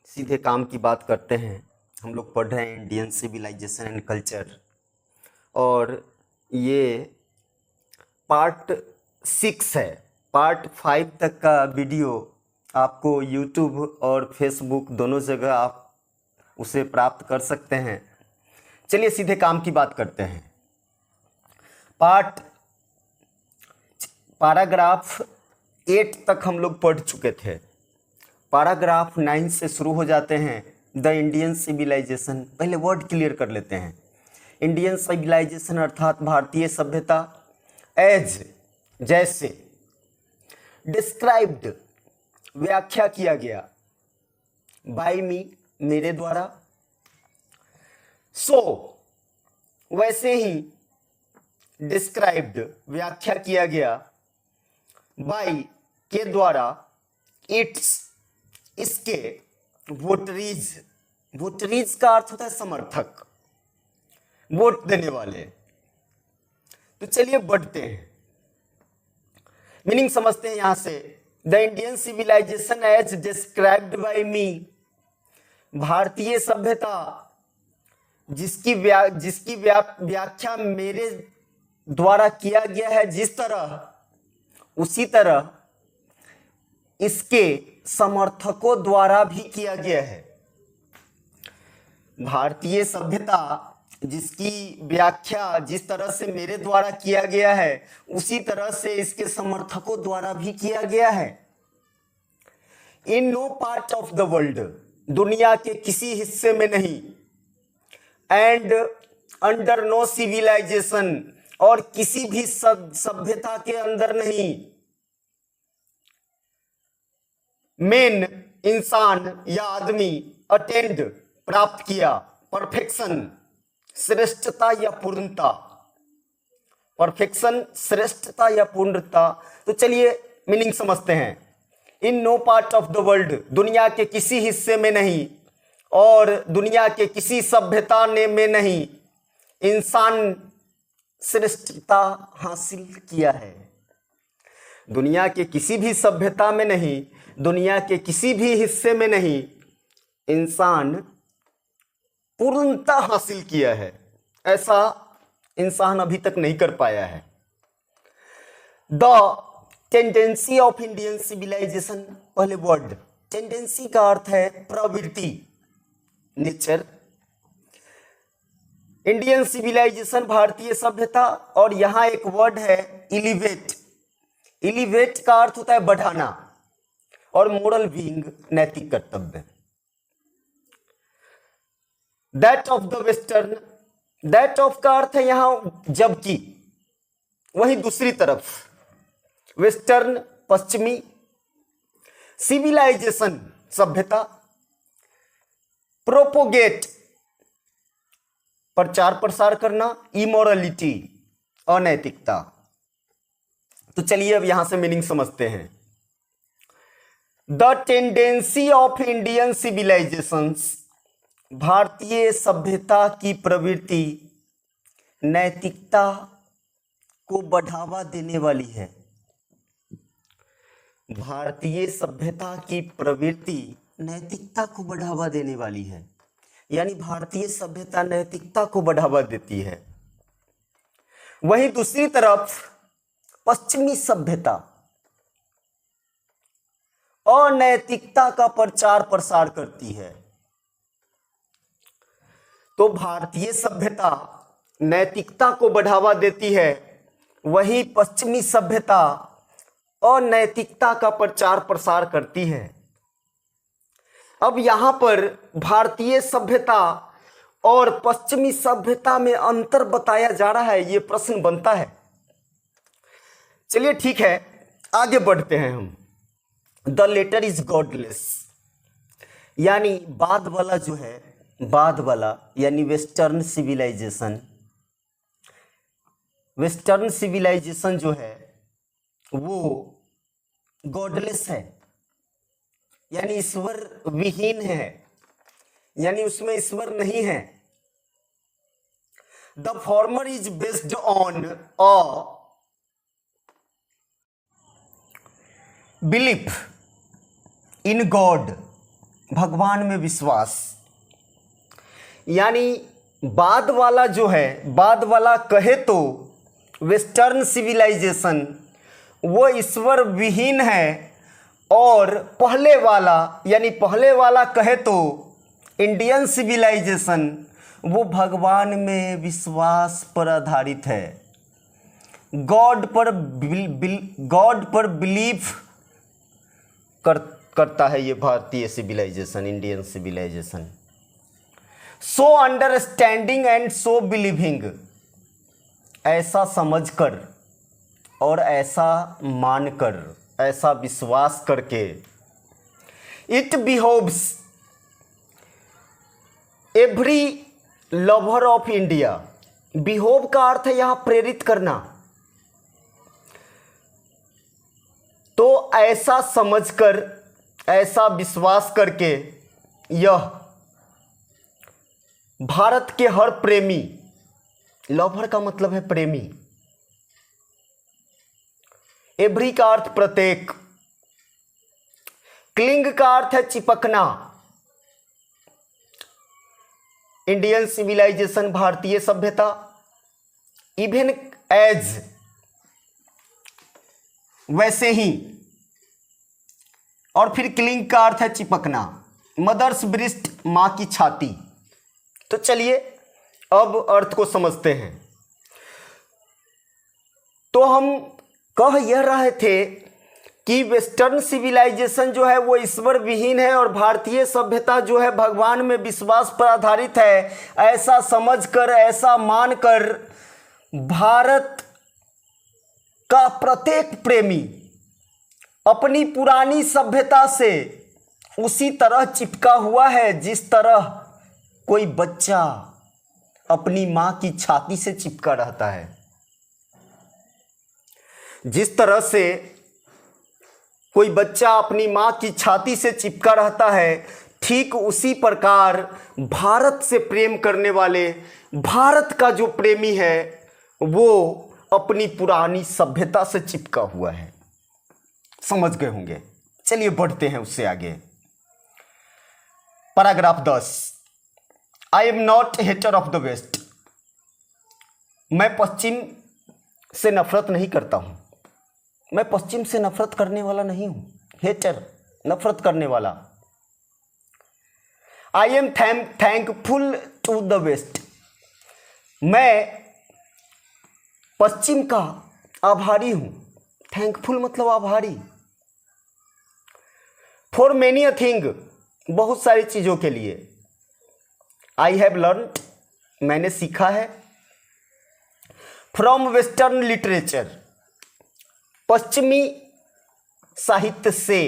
सीधे काम की बात करते हैं। हम लोग पढ़ रहे हैं इंडियन सिविलाइजेशन एंड कल्चर, और ये पार्ट 6 है। पार्ट 5 तक का वीडियो आपको यूट्यूब और फेसबुक दोनों जगह आप उसे प्राप्त कर सकते हैं। चलिए सीधे काम की बात करते हैं। पैराग्राफ 8 तक हम लोग पढ़ चुके थे। पैराग्राफ 9 से शुरू हो जाते हैं। द इंडियन सिविलाइजेशन, पहले वर्ड क्लियर कर लेते हैं। इंडियन सिविलाइजेशन अर्थात भारतीय सभ्यता, एज जैसे, डिस्क्राइब्ड व्याख्या किया गया, बाय मी मेरे द्वारा, सो वैसे ही, डिस्क्राइब्ड व्याख्या किया गया, बाय के द्वारा, इट्स इसके, वोटरीज, वोटरीज का अर्थ होता है समर्थक, वोट देने वाले। तो चलिए बढ़ते हैं, मीनिंग समझते हैं यहां से। The Indian civilization as described by me, भारतीय सभ्यता जिसकी व्याख्या मेरे द्वारा किया गया है, जिस तरह उसी तरह इसके समर्थकों द्वारा भी किया गया है। भारतीय सभ्यता जिसकी व्याख्या जिस तरह से मेरे द्वारा किया गया है, उसी तरह से इसके समर्थकों द्वारा भी किया गया है। In no part of the world, दुनिया के किसी हिस्से में नहीं, एंड अंडर नो सिविलाइजेशन, और किसी भी सभ्यता के अंदर नहीं, मेन इंसान या आदमी, अटेंड प्राप्त किया, परफेक्शन श्रेष्ठता या पूर्णता, परफेक्शन श्रेष्ठता या पूर्णता। तो चलिए मीनिंग समझते हैं। In no part of the world, दुनिया के किसी हिस्से में नहीं और दुनिया के किसी सभ्यता में नहीं, इंसान श्रेष्ठता हासिल किया है। दुनिया के किसी भी सभ्यता में नहीं, दुनिया के किसी भी हिस्से में नहीं, इंसान पूर्णता हासिल किया है। ऐसा इंसान अभी तक नहीं कर पाया है। The tendency of Indian civilisation, पहले वर्ड टेंडेंसी का अर्थ है प्रवृत्ति, नेचर। इंडियन सिविलाइजेशन भारतीय सभ्यता, और यहां एक वर्ड है इलिवेट। इलिवेट का अर्थ होता है बढ़ाना, और मोरल बीइंग नैतिक कर्तव्य। That of the western, that of का अर्थ है यहां जबकि, वहीं दूसरी तरफ, वेस्टर्न पश्चिमी, सिविलाइजेशन सभ्यता, प्रोपोगेट प्रचार प्रसार करना, इमोरलिटी अनैतिकता। तो चलिए अब यहां से मीनिंग समझते हैं। The tendency of Indian civilisations, भारतीय सभ्यता की प्रवृत्ति नैतिकता को बढ़ावा देने वाली है। भारतीय सभ्यता की प्रवृत्ति नैतिकता को बढ़ावा देने वाली है, यानी भारतीय सभ्यता नैतिकता को बढ़ावा देती है। वहीं दूसरी तरफ पश्चिमी सभ्यता अनैतिकता का प्रचार प्रसार करती है। तो भारतीय सभ्यता नैतिकता को बढ़ावा देती है, वहीं पश्चिमी सभ्यता अनैतिकता का प्रचार प्रसार करती है। अब यहां पर भारतीय सभ्यता और पश्चिमी सभ्यता में अंतर बताया जा रहा है, यह प्रश्न बनता है। चलिए ठीक है, आगे बढ़ते हैं हम। द लेटर इज गॉडलेस, यानी बाद वाला जो है, बाद वाला यानी वेस्टर्न सिविलाइजेशन, वेस्टर्न सिविलाइजेशन जो है वो गॉडलेस है, यानी ईश्वर विहीन है, यानी उसमें ईश्वर नहीं है। The former is based on a belief in God, भगवान में विश्वास, यानी बाद वाला जो है, बाद वाला कहे तो वेस्टर्न सिविलाइजेशन वो ईश्वर विहीन है, और पहले वाला यानी पहले वाला कहे तो इंडियन सिविलाइजेशन वो भगवान में विश्वास पर आधारित है, गॉड पर बिलीव करता है ये भारतीय civilization, Indian civilization. So understanding and so believing, ऐसा समझकर और ऐसा मानकर, ऐसा विश्वास करके, it behoves every lover of India. Behove का अर्थ है यहां प्रेरित करना, तो ऐसा समझकर, ऐसा विश्वास करके यह भारत के हर प्रेमी, लवर का मतलब है प्रेमी, एवरी का अर्थ प्रत्येक, क्लिंग का अर्थ है चिपकना, इंडियन सिविलाइजेशन भारतीय सभ्यता, इवन एज वैसे ही, और फिर क्लिंग का अर्थ है चिपकना, मदर्स ब्रेस्ट मां की छाती। तो चलिए अब अर्थ को समझते हैं। तो हम कह यह रहे थे कि वेस्टर्न सिविलाइजेशन जो है वो ईश्वर विहीन है और भारतीय सभ्यता जो है भगवान में विश्वास पर आधारित है। ऐसा समझकर, ऐसा मानकर भारत का प्रत्येक प्रेमी अपनी पुरानी सभ्यता से उसी तरह चिपका हुआ है जिस तरह कोई बच्चा अपनी मां की छाती से चिपका रहता है। जिस तरह से कोई बच्चा अपनी मां की छाती से चिपका रहता है, ठीक उसी प्रकार भारत से प्रेम करने वाले, भारत का जो प्रेमी है वो अपनी पुरानी सभ्यता से चिपका हुआ है। समझ गए होंगे। चलिए बढ़ते हैं उससे आगे। Paragraph 10, I am not hater of the West. मैं पश्चिम से नफरत नहीं करता हूं, मैं पश्चिम से नफरत करने वाला नहीं हूं। हेटर, नफरत करने वाला। I am thankful to the West. मैं पश्चिम का आभारी हूं। थैंकफुल मतलब आभारी। फॉर मेनी अ थिंग, बहुत सारी चीजों के लिए। आई हैव लर्न, मैंने सीखा है। फ्रॉम वेस्टर्न लिटरेचर, पश्चिमी साहित्य से।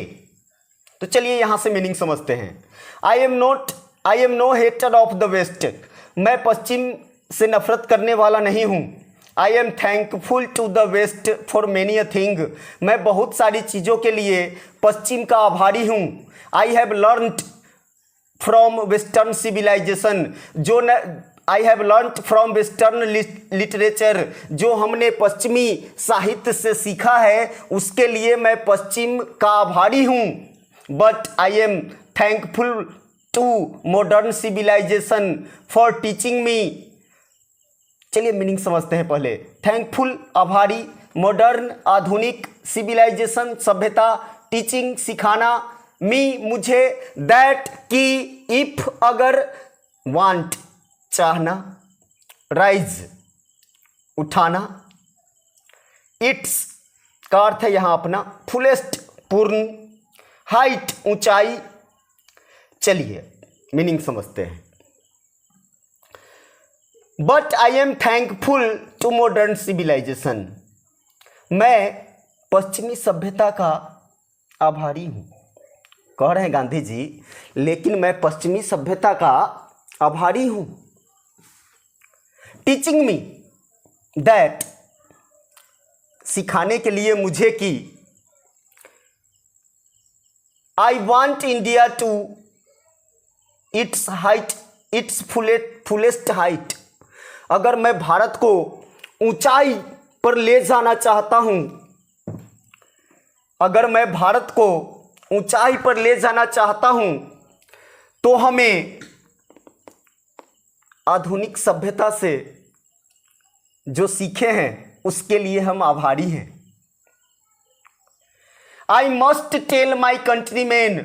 तो चलिए यहां से मीनिंग समझते हैं। I am no hater of the West. मैं पश्चिम से नफरत करने वाला नहीं हूं। I am thankful to the West for many a thing. मैं बहुत सारी चीज़ों के लिए पश्चिम का आभारी हूँ। I have learned from western civilisation, I have learned from western literature, जो हमने पश्चिमी साहित्य से सीखा है उसके लिए मैं पश्चिम का आभारी हूँ। But I am thankful to modern civilisation for teaching me. चलिए मीनिंग समझते हैं पहले। थैंकफुल आभारी, मॉडर्न आधुनिक, सिविलाइजेशन सभ्यता, टीचिंग सिखाना, मी मुझे, दैट कि, इफ अगर, वांट चाहना, राइज उठाना, इट्स का अर्थ है यहां अपना, फुलेस्ट पूर्ण, हाइट ऊंचाई। चलिए मीनिंग समझते हैं। But I am thankful to modern civilisation. मैं पश्चिमी सभ्यता का आभारी हूं। कह रहे हैं गांधी जी, लेकिन मैं पश्चिमी सभ्यता का आभारी हूं। टीचिंग मी, दैट सिखाने के लिए मुझे कि, I want India to its height, its fullest height. अगर मैं भारत को ऊंचाई पर ले जाना चाहता हूं, अगर मैं भारत को ऊंचाई पर ले जाना चाहता हूं, तो हमें आधुनिक सभ्यता से जो सीखे हैं उसके लिए हम आभारी हैं। I must tell my countryman,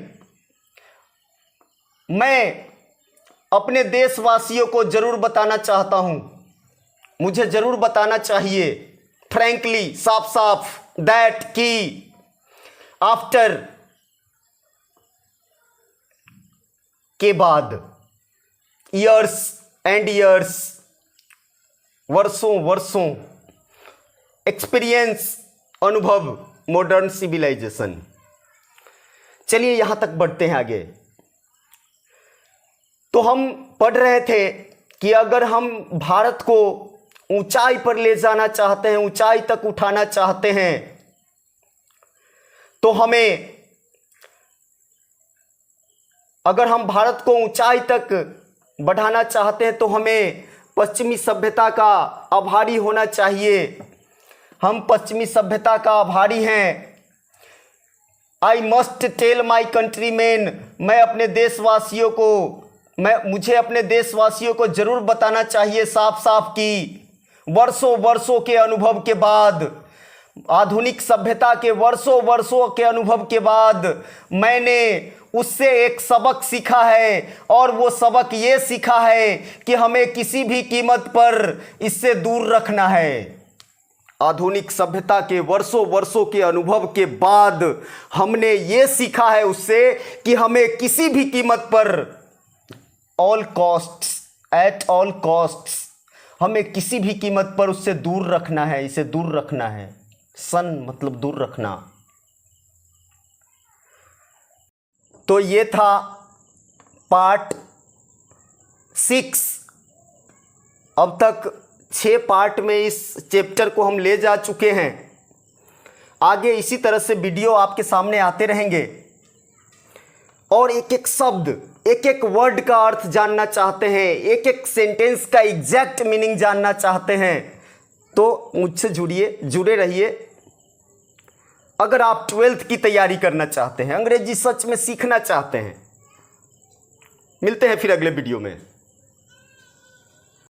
मैं अपने देशवासियों को जरूर बताना चाहता हूं, मुझे जरूर बताना चाहिए, फ्रैंकली, साफ साफ, दैट कि आफ्टर के बाद, ईयर्स एंड ईयर्स, वर्षों वर्षों, एक्सपीरियंस, अनुभव, मॉडर्न सिविलाइजेशन। चलिए यहां तक बढ़ते हैं आगे। तो हम पढ़ रहे थे कि अगर हम भारत को ऊंचाई पर ले जाना चाहते हैं, ऊंचाई तक उठाना चाहते हैं, तो हमें, अगर हम भारत को ऊंचाई तक बढ़ाना चाहते हैं तो हमें पश्चिमी सभ्यता का आभारी होना चाहिए। हम पश्चिमी सभ्यता का आभारी हैं। I must tell my countryman, मैं अपने देशवासियों को, मुझे अपने देशवासियों को जरूर बताना चाहिए साफ साफ कि वर्षों वर्षों के अनुभव के बाद, आधुनिक सभ्यता के वर्षों वर्षों के अनुभव के बाद मैंने उससे एक सबक सीखा है, और वो सबक ये सीखा है कि हमें किसी भी कीमत पर इससे दूर रखना है। आधुनिक सभ्यता के वर्षों वर्षों के अनुभव के बाद हमने ये सीखा है उससे कि हमें किसी भी कीमत पर, all costs, at all costs, हमें किसी भी कीमत पर उससे दूर रखना है, इसे दूर रखना है। सन मतलब दूर रखना। तो ये था पार्ट 6। अब तक 6 पार्ट में इस चैप्टर को हम ले जा चुके हैं। आगे इसी तरह से वीडियो आपके सामने आते रहेंगे, और एक एक शब्द, एक एक वर्ड का अर्थ जानना चाहते हैं, एक एक सेंटेंस का एग्जैक्ट मीनिंग जानना चाहते हैं, तो मुझसे जुड़े रहिए। अगर आप 12th की तैयारी करना चाहते हैं, अंग्रेजी सच में सीखना चाहते हैं, मिलते हैं फिर अगले वीडियो में।